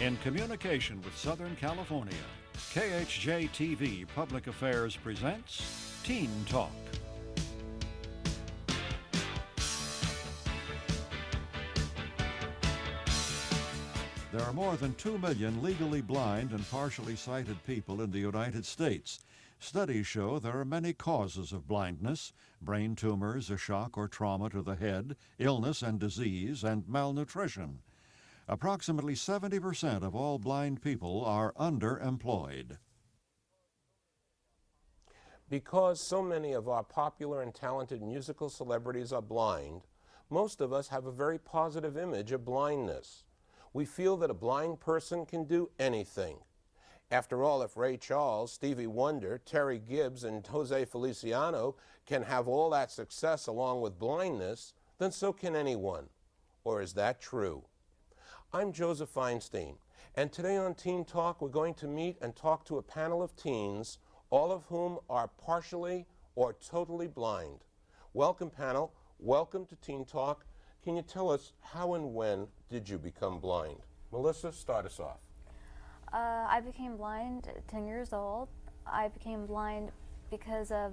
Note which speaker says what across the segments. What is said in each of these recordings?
Speaker 1: In communication with Southern California, KHJ-TV Public Affairs presents Teen Talk. There are more than 2 million legally blind and partially sighted people in the United States. Studies show there are many causes of blindness: brain tumors, a shock or trauma to the head, illness and disease, and malnutrition. Approximately 70% of all blind people are underemployed.
Speaker 2: Because so many of our popular and talented musical celebrities are blind, most of us have a very positive image of blindness. We feel that a blind person can do anything. After all, if Ray Charles, Stevie Wonder, Terry Gibbs, and Jose Feliciano can have all that success along with blindness, then so can anyone. Or is that true? I'm Joseph Feinstein, and today on Teen Talk we're going to meet and talk to a panel of teens, all of whom are partially or totally blind. Welcome, panel. Welcome to Teen Talk. Can you tell us how and when did you become blind? Melissa, start us off.
Speaker 3: I became blind at 10 years old. I became blind because of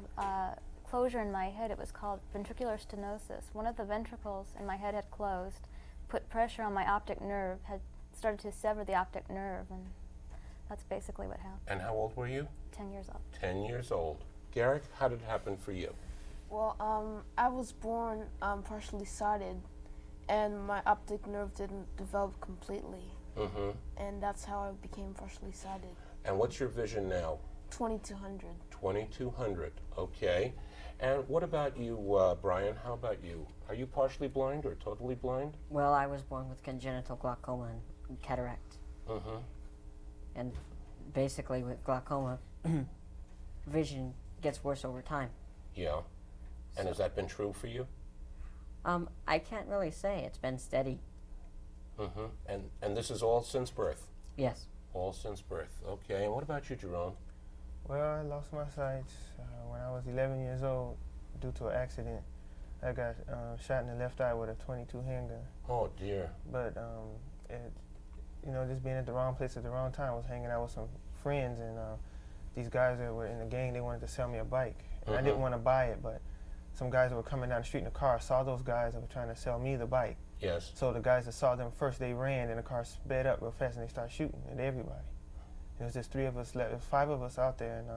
Speaker 3: closure in my head. It was called ventricular stenosis. One of the ventricles in my head had closed, put pressure on my optic nerve, had started to sever the optic nerve, and that's basically what happened.
Speaker 2: And how old were you?
Speaker 3: 10 years old.
Speaker 2: 10 years old. Garrick, how did it happen for you?
Speaker 4: Well, I was born partially sighted, and my optic nerve didn't develop completely.
Speaker 2: Mm-hmm.
Speaker 4: And that's how I became partially sighted.
Speaker 2: And what's your vision now?
Speaker 4: 2200.
Speaker 2: 2200, okay. And what about you, Brian? How about you? Are you partially blind or totally blind?
Speaker 5: Well, I was born with congenital glaucoma and cataract.
Speaker 2: Mm-hmm.
Speaker 5: And basically with glaucoma, vision gets worse over time.
Speaker 2: Yeah. And has that been true for you?
Speaker 5: I can't really say. It's been steady.
Speaker 2: Mm-hmm. And this is all since birth?
Speaker 5: Yes.
Speaker 2: All since birth. Okay. And what about you, Jerome?
Speaker 6: Well, I lost my sight when I was 11 years old due to an accident. I got shot in the left eye with a .22 handgun.
Speaker 2: Oh, dear.
Speaker 6: But, just being at the wrong place at the wrong time, I was hanging out with some friends, and these guys that were in the gang, they wanted to sell me a bike. And I didn't want to buy it, but some guys that were coming down the street in a car saw those guys that were trying to sell me the bike.
Speaker 2: Yes.
Speaker 6: So the guys that saw them first, they ran, and the car sped up real fast, and they started shooting at everybody. There was just 3 of us left. There was 5 of us out there, and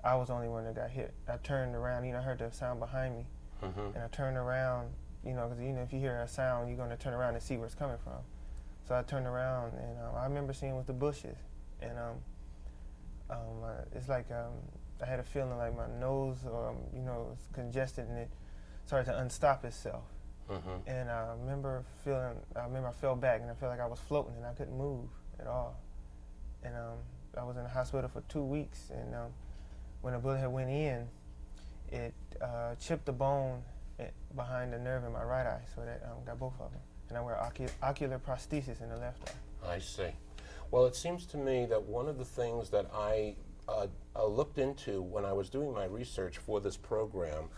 Speaker 6: I was the only one that got hit. I turned around, I heard the sound behind me, and I turned around, because if you hear a sound, you're going to turn around and see where it's coming from. So I turned around, and I remember seeing with the bushes, and it's like I had a feeling like my nose, was congested, and it started to unstop itself. And I remember I fell back, and I felt like I was floating, and I couldn't move at all. And I was in the hospital for 2 weeks, and when the bullet had went in, it chipped the bone behind the nerve in my right eye, so that got both of them. And I wear ocular prosthesis in the left eye.
Speaker 2: I see. Well, it seems to me that one of the things that I looked into when I was doing my research for this program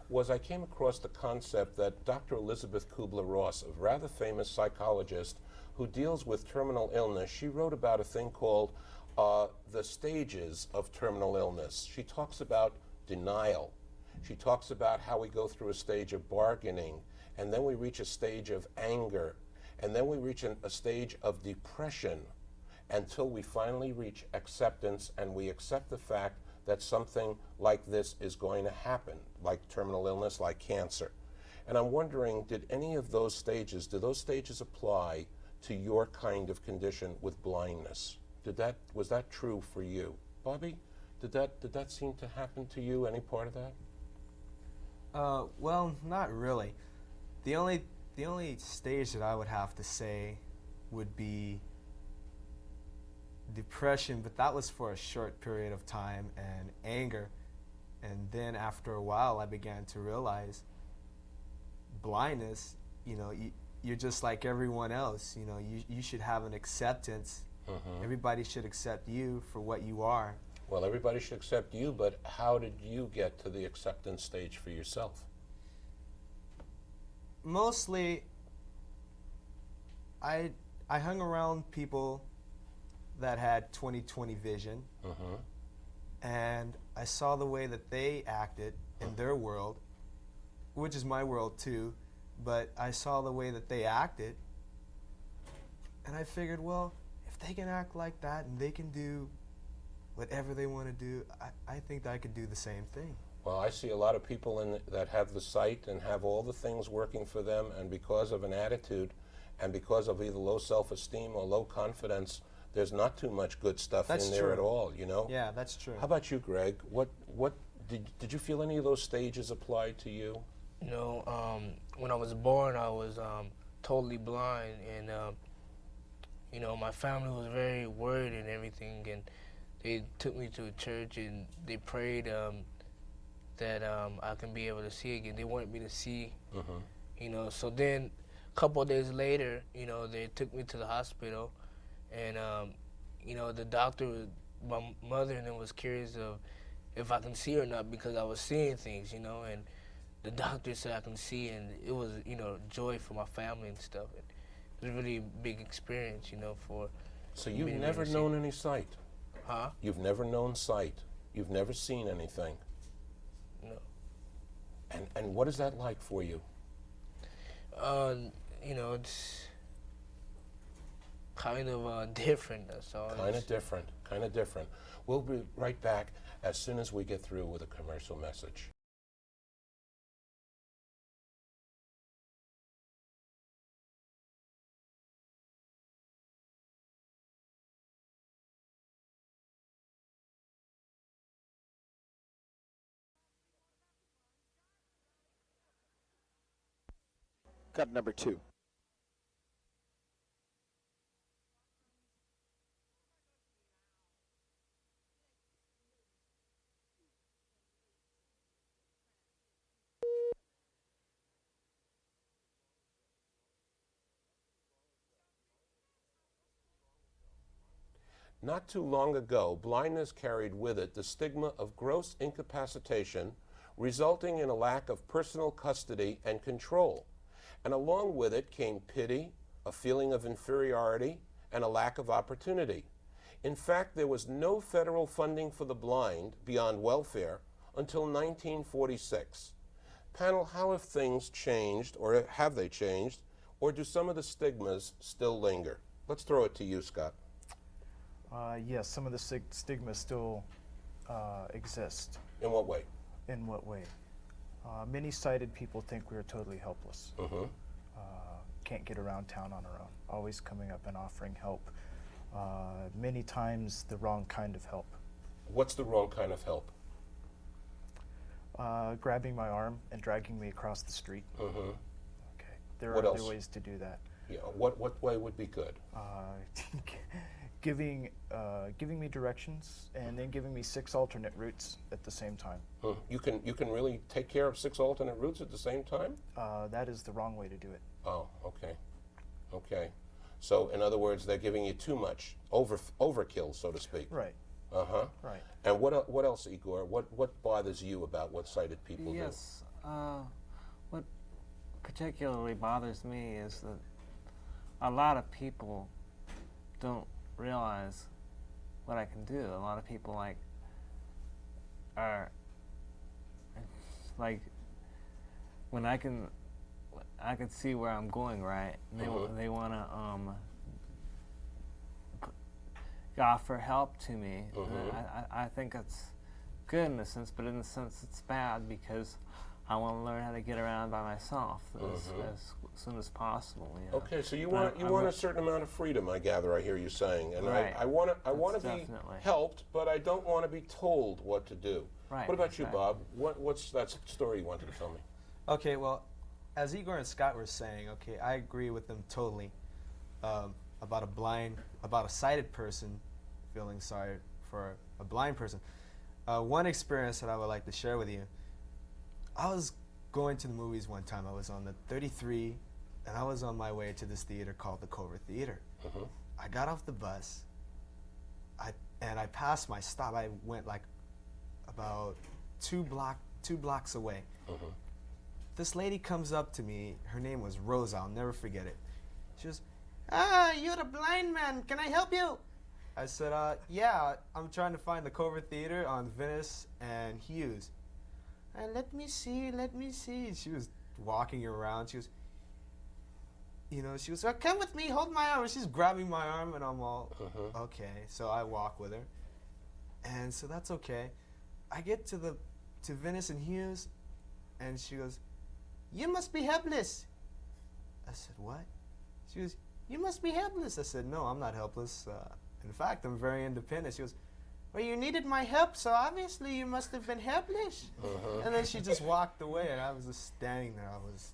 Speaker 2: was I came across the concept that Dr. Elizabeth Kubler-Ross, a rather famous psychologist who deals with terminal illness, she wrote about a thing called the stages of terminal illness. She talks about denial. She talks about how we go through a stage of bargaining, and then we reach a stage of anger, and then we reach a stage of depression, until we finally reach acceptance, and we accept the fact that something like this is going to happen, like terminal illness, like cancer. And I'm wondering, do those stages apply to your kind of condition with blindness? Was that true for you? Bobby, did that seem to happen to you, any part of that?
Speaker 7: Well, not really. The only stage that I would have to say would be depression, but that was for a short period of time, and anger. And then after a while, I began to realize blindness, you're just like everyone else. You should have an acceptance. Everybody should accept you for what you are.
Speaker 2: Well, everybody should accept you, but how did you get to the acceptance stage for yourself?
Speaker 7: Mostly, I I hung around people that had 20/20 vision, and I saw the way that they acted in their world, which is my world too, but I saw the way that they acted, and I figured, well, if they can act like that and they can do whatever they want to do, I think that I could do the same thing.
Speaker 2: Well, I see a lot of people that have the sight and have all the things working for them, and because of an attitude and because of either low self-esteem or low confidence, there's not too much good stuff in there at all, you know?
Speaker 7: Yeah, that's true.
Speaker 2: How about you, Greg? What did you feel any of those stages apply to you?
Speaker 8: You know, when I was born, I was totally blind, and you know, my family was very worried and everything, and they took me to a church and they prayed that I can be able to see again. They wanted me to see, you know. So then, a couple of days later, you know, they took me to the hospital, and you know, the doctor, my mother and them was curious of if I can see or not because I was seeing things, you know, and the doctor said I can see, and it was, you know, joy for my family and stuff. It was a really big experience, you know, for.
Speaker 2: So you've never known any sight?
Speaker 8: Huh?
Speaker 2: You've never known sight? You've never seen anything?
Speaker 8: No.
Speaker 2: And what is that like for you?
Speaker 8: You know, it's kind of different, that's all.
Speaker 2: Kind of different, kind of different. We'll be right back as soon as we get through with a commercial message.
Speaker 9: Cut number 2.
Speaker 2: Not too long ago, blindness carried with it the stigma of gross incapacitation, resulting in a lack of personal custody and control. And along with it came pity, a feeling of inferiority, and a lack of opportunity. In fact, there was no federal funding for the blind beyond welfare until 1946. Panel, how have things changed, or have they changed, or do some of the stigmas still linger? Let's throw it to you, Scott.
Speaker 10: Yes, some of the stigmas still exist.
Speaker 2: In what way?
Speaker 10: In what way? Many sighted people think we are totally helpless. Can't get around town on our own. Always coming up and offering help. Many times the wrong kind of help.
Speaker 2: What's the wrong kind of help?
Speaker 10: Grabbing my arm and dragging me across the street. Okay. There
Speaker 2: What
Speaker 10: are
Speaker 2: else?
Speaker 10: other ways to do that.
Speaker 2: Yeah. What way would be good?
Speaker 10: Giving me directions and then giving me 6 alternate routes at the same time.
Speaker 2: You can really take care of 6 alternate routes at the same time?
Speaker 10: That is the wrong way to do it.
Speaker 2: Oh, okay. Okay. So in other words, they're giving you too much, overkill, so to speak.
Speaker 10: Right.
Speaker 2: Right. And what else, Igor? What bothers you about what sighted people do?
Speaker 11: Yes. What particularly bothers me is that a lot of people don't realize what I can do. A lot of people are when I can see where I'm going, right? And they want to offer help to me. I think it's good in a sense, but in a sense it's bad because I want to learn how to get around by myself as soon as possible. You know?
Speaker 2: Okay, so you want a certain amount of freedom, I gather. I hear you saying, and
Speaker 11: right.
Speaker 2: I want to be helped, but I don't want to be told what to do.
Speaker 11: Right.
Speaker 2: What about you, Bob? What's that story you wanted to tell me?
Speaker 7: Okay, well, as Igor and Scott were saying, okay, I agree with them totally about a sighted person feeling sorry for a blind person. One experience that I would like to share with you. I was going to the movies one time. I was on the 33, and I was on my way to this theater called the Cobra Theater. I got off the bus, and I passed my stop. I went like about two blocks away. This lady comes up to me. Her name was Rosa. I'll never forget it. She goes, You're the blind man. Can I help you? I said, yeah, I'm trying to find the Covert Theater on Venice and Hughes. And let me see. She was walking around. She was, come with me, hold my arm. She's grabbing my arm, and I'm all, okay. So I walk with her. And so that's okay. I get to Venice and Hughes, and she goes, you must be helpless. I said, what? She goes, you must be helpless. I said, no, I'm not helpless. In fact, I'm very independent. She goes, well, you needed my help, so obviously you must have been helpless. And then she just walked away, and I was just standing there. I was,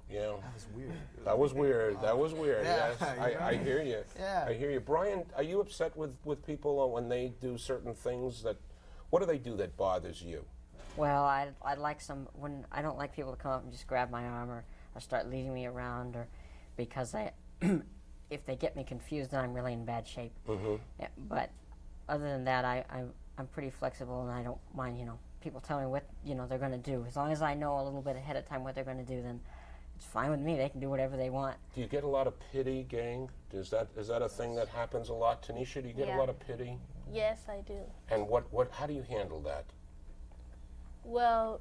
Speaker 2: Yeah.
Speaker 7: that was weird.
Speaker 2: That was weird. That was weird.
Speaker 7: Yeah,
Speaker 2: Yes, I hear you.
Speaker 7: Yeah.
Speaker 2: I hear you. Brian, are you upset with people when they do certain things what do they do that bothers you?
Speaker 5: Well, I'd like when I don't like people to come up and just grab my arm or start leading me around, or because if they get me confused, then I'm really in bad shape. Yeah, but other than that, I'm pretty flexible, and I don't mind, people tell me what, they're going to do. As long as I know a little bit ahead of time what they're going to do, then it's fine with me. They can do whatever they want.
Speaker 2: Do you get a lot of pity, gang? Is that a thing that happens a lot? Tanisha, do you get a lot of pity?
Speaker 12: Yes, I do.
Speaker 2: And how do you handle that?
Speaker 12: Well,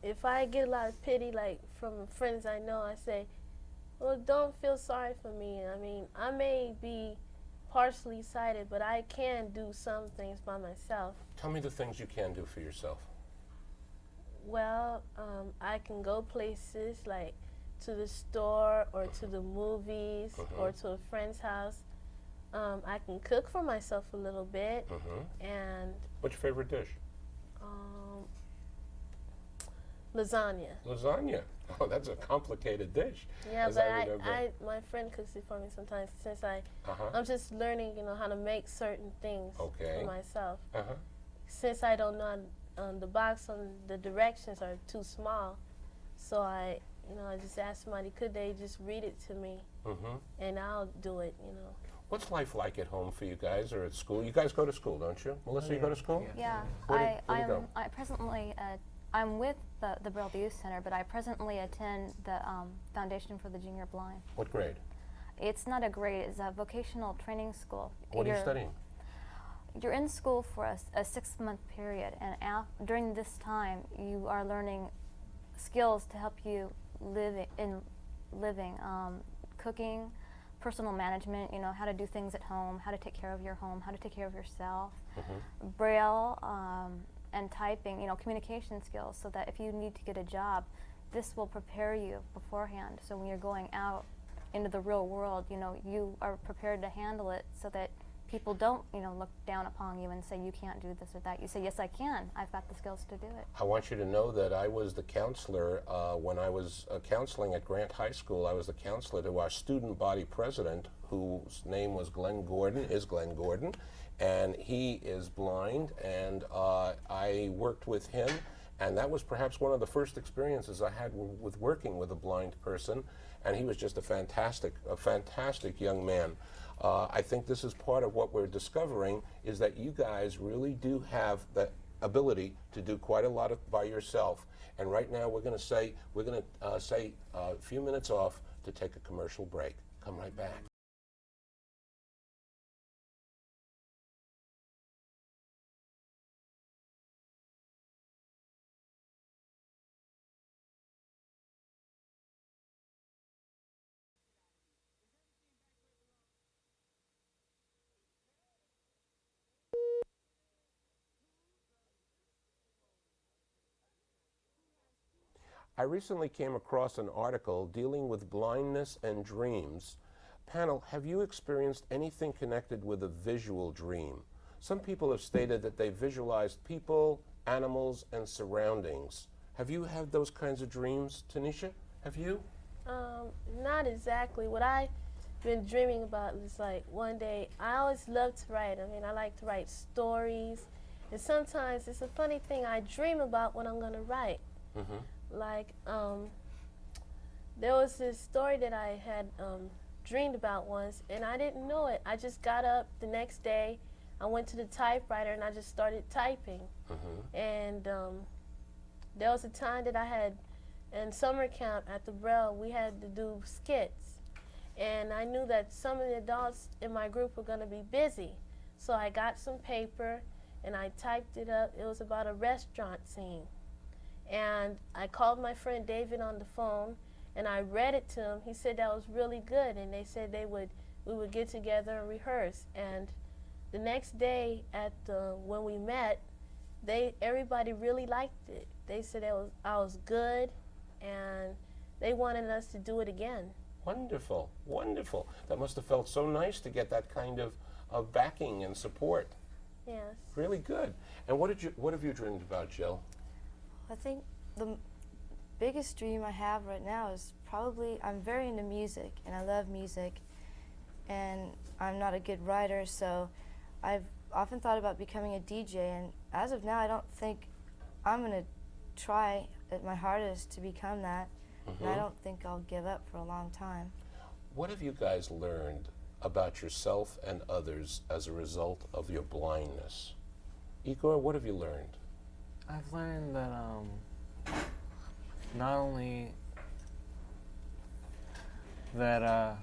Speaker 12: if I get a lot of pity, like from friends I know, I say, well, don't feel sorry for me. I mean, I may be partially sighted, but I can do some things by myself.
Speaker 2: Tell me the things you can do for yourself.
Speaker 12: Well, I can go places like to the store or to the movies or to a friend's house. I can cook for myself a little bit. And
Speaker 2: what's your favorite dish?
Speaker 12: Lasagna.
Speaker 2: Lasagna. Oh, that's a complicated dish.
Speaker 12: Yeah, but my friend cooks it for me sometimes since I'm just learning, how to make certain things for myself. Since I don't know the box on the directions are too small, so I just ask somebody, could they just read it to me, and I'll do it.
Speaker 2: What's life like at home for you guys or at school? You guys go to school, don't you? Melissa, you go to school?
Speaker 3: Yeah.
Speaker 2: Where do you go?
Speaker 3: I presently, I'm with the Braille Youth Center, but I presently attend the Foundation for the Junior Blind.
Speaker 2: What grade?
Speaker 3: It's not a grade, it's a vocational training school.
Speaker 2: What are you studying?
Speaker 3: You're in school for a 6-month period, and during this time, you are learning skills to help you living, cooking, personal management, how to do things at home, how to take care of your home, how to take care of yourself, Braille, and typing, communication skills, so that if you need to get a job, this will prepare you beforehand. So when you're going out into the real world, you are prepared to handle it so that people don't, look down upon you and say you can't do this or that. You say, yes, I can. I've got the skills to do it.
Speaker 2: I want you to know that I was the counselor when I was counseling at Grant High School. I was the counselor to our student body president, whose name was Glenn Gordon, and he is blind, and I worked with him, and that was perhaps one of the first experiences I had with working with a blind person, and he was just a fantastic young man. I think this is part of what we're discovering, is that you guys really do have the ability to do quite a lot by yourself. And right now we're going to say a few minutes off to take a commercial break. Come right back. I recently came across an article dealing with blindness and dreams. Panel, have you experienced anything connected with a visual dream? Some people have stated that they visualized people, animals, and surroundings. Have you had those kinds of dreams, Tanisha? Have you?
Speaker 12: Not exactly. What I've been dreaming about is like one day, I always love to write. I mean, I like to write stories. And sometimes it's a funny thing, I dream about what I'm going to write. Like, there was this story that I had dreamed about once, and I didn't know it. I just got up the next day, I went to the typewriter, and I just started typing. And there was a time that I had, in summer camp at the Braille, we had to do skits. and I knew that some of the adults in my group were going to be busy. So I got some paper and I typed it up. It was about a restaurant scene. And I called my friend David on the phone and I read it to him. He said that was really good, and they said we would get together and rehearse. And the next day when we met, everybody really liked it. They said I was good, and they wanted us to do it again.
Speaker 2: Wonderful, wonderful. That must have felt so nice to get that kind of backing and support.
Speaker 12: Yes.
Speaker 2: Really good. And what have you dreamed about, Jill?
Speaker 13: I think the biggest dream I have right now is probably, I'm very into music and I love music, and I'm not a good writer, so I've often thought about becoming a DJ, and as of now I don't think I'm going to try at my hardest to become that, and I don't think I'll give up for a long time.
Speaker 2: What have you guys learned about yourself and others as a result of your blindness? Igor, what have you learned?
Speaker 11: I've learned that not only that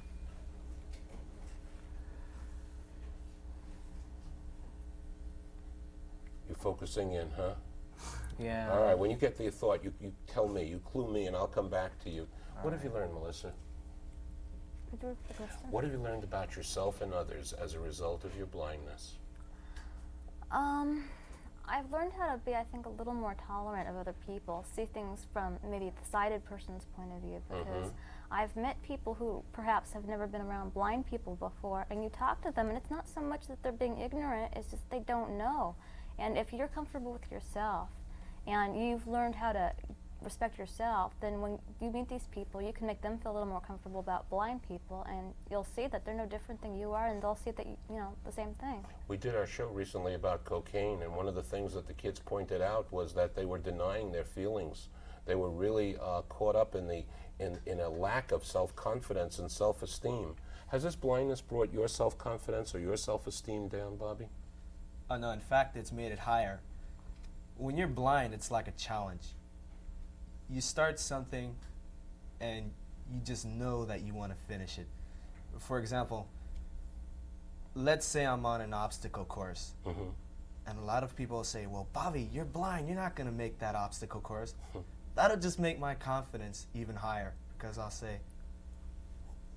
Speaker 2: You're focusing in, huh?
Speaker 11: yeah.
Speaker 2: All right, when you get the thought, you tell me, you clue me, and I'll come back to you. What have you learned, Melissa?
Speaker 3: Could you repeat the question?
Speaker 2: What have you learned about yourself and others as a result of your blindness?
Speaker 3: I've learned how to be, I think, a little more tolerant of other people, see things from maybe the sighted person's point of view, because I've met people who perhaps have never been around blind people before, and you talk to them, and it's not so much that they're being ignorant, it's just they don't know. And if you're comfortable with yourself, and you've learned how to respect yourself, then when you meet these people, you can make them feel a little more comfortable about blind people, and you'll see that they're no different than you are, and they'll see that you know the same thing.
Speaker 2: We did our show recently about cocaine, and one of the things that the kids pointed out was that they were denying their feelings. They were really caught up in a lack of self-confidence and self-esteem. Has this blindness brought your self-confidence or your self-esteem down, Bobby?
Speaker 7: No, in fact, it's made it higher. When you're blind, it's like a challenge. You start something and you just know that you want to finish it. For example, let's say I'm on an obstacle course, and a lot of people say, well, Bobby, you're blind, you're not going to make that obstacle course. That'll just make my confidence even higher, because I'll say,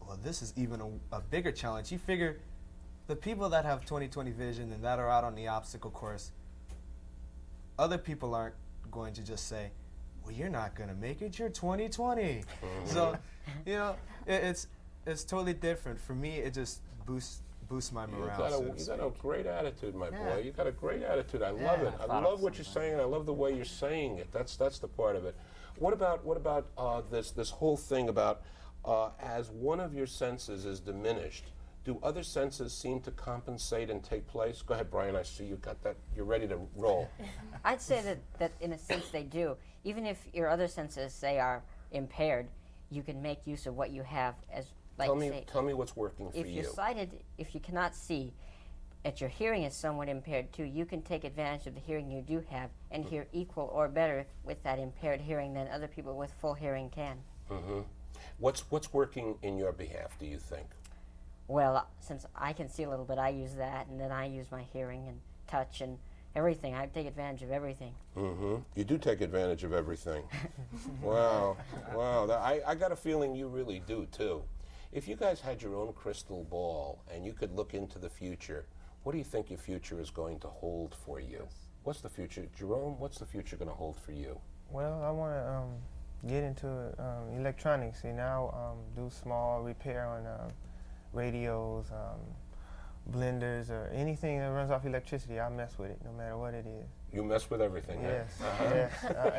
Speaker 7: well, this is even a bigger challenge. You figure the people that have 20/20 vision and that are out on the obstacle course, other people aren't going to just say, well, you're not going to make it, you're 20/20. So, you know, it's totally different. For me, it just boosts my morale.
Speaker 2: You got a great attitude, my boy. You got a great attitude. I love it. I love what you're saying, and I love the way you're saying it. That's the part of it. What about this whole thing about as one of your senses is diminished, do other senses seem to compensate and take place? Go ahead, Brian. I see you got that. You're ready to roll.
Speaker 5: I'd say that in a sense they do. Even if your other senses, say, are impaired, you can make use of what you have. As like
Speaker 2: tell me what's working for you.
Speaker 5: If you're sighted, if you cannot see, and your hearing is somewhat impaired too, you can take advantage of the hearing you do have and hear equal or better with that impaired hearing than other people with full hearing can.
Speaker 2: What's working in your behalf, do you think?
Speaker 5: Well, since I can see a little bit, I use that, and then I use my hearing and touch and everything. I take advantage of everything.
Speaker 2: You do take advantage of everything. Wow. I got a feeling you really do, too. If you guys had your own crystal ball and you could look into the future, what do you think your future is going to hold for you? What's the future? Jerome, what's the future going to hold for you?
Speaker 6: Well, I want to get into electronics, and now do small repair on radios, blenders, or anything that runs off electricity. I mess with it, no matter what it is.
Speaker 2: You mess with everything,
Speaker 6: yes,
Speaker 2: huh?
Speaker 6: Yes.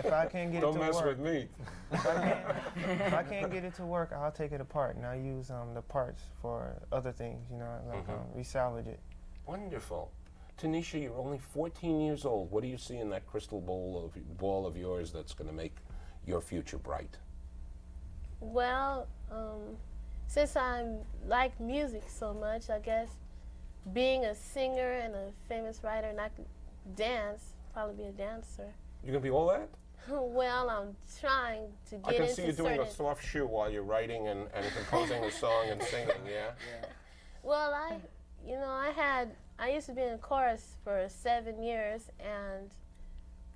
Speaker 6: If I can't get it to work,
Speaker 2: don't mess with me.
Speaker 6: If I can't get it to work, I'll take it apart, and I'll use the parts for other things, you know, like resalvage it.
Speaker 2: Wonderful. Tanisha, you're only 14 years old. What do you see in that crystal ball of yours that's going to make your future bright?
Speaker 12: Well, since I like music so much, I guess being a singer and a famous writer, and I could dance, probably be a dancer.
Speaker 2: You're going to be all that?
Speaker 12: Well, I'm trying to get
Speaker 2: I can
Speaker 12: into
Speaker 2: see you doing a
Speaker 12: certain.
Speaker 2: soft shoe while you're writing and composing a song and singing, yeah?
Speaker 12: Well, I used to be in a chorus for 7 years and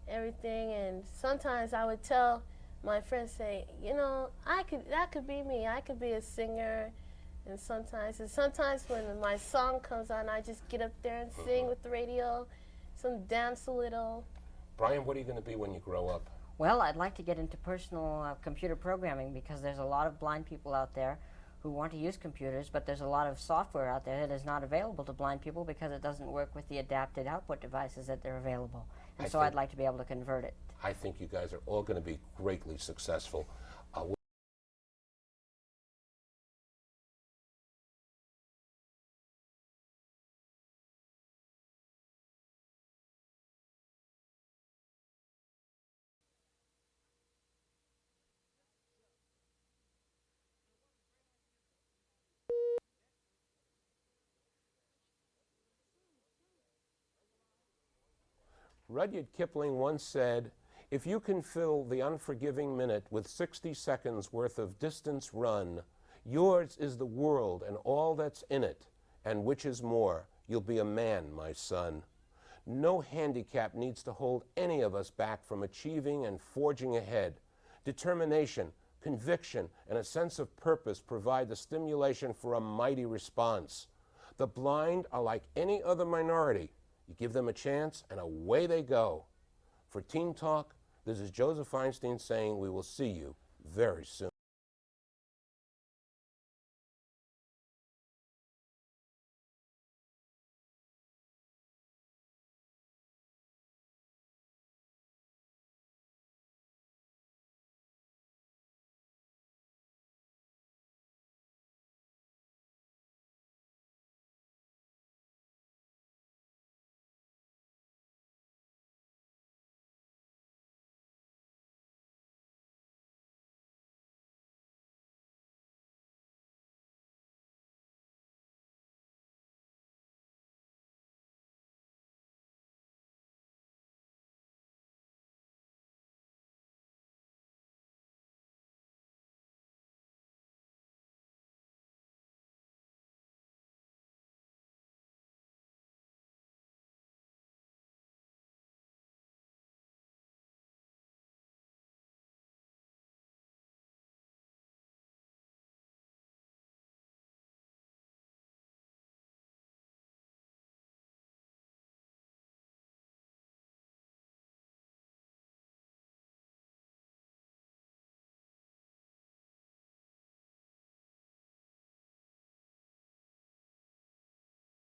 Speaker 12: everything, and sometimes I would tell my friends, say, that could be me. I could be a singer, and sometimes when my song comes on, I just get up there and sing with the radio, dance a little.
Speaker 2: Brian, what are you going to be when you grow up?
Speaker 5: Well, I'd like to get into personal computer programming because there's a lot of blind people out there who want to use computers, but there's a lot of software out there that is not available to blind people because it doesn't work with the adapted output devices that they're available. And so I'd like to be able to convert it.
Speaker 2: I think you guys are all going to be greatly successful. Rudyard Kipling once said, "If you can fill the unforgiving minute with 60 seconds worth of distance run, yours is the world and all that's in it, and which is more, you'll be a man, my son." No handicap needs to hold any of us back from achieving and forging ahead. Determination, conviction, and a sense of purpose provide the stimulation for a mighty response. The blind are like any other minority. You give them a chance, and away they go. For Teen Talk, this is Joseph Feinstein saying we will see you very soon.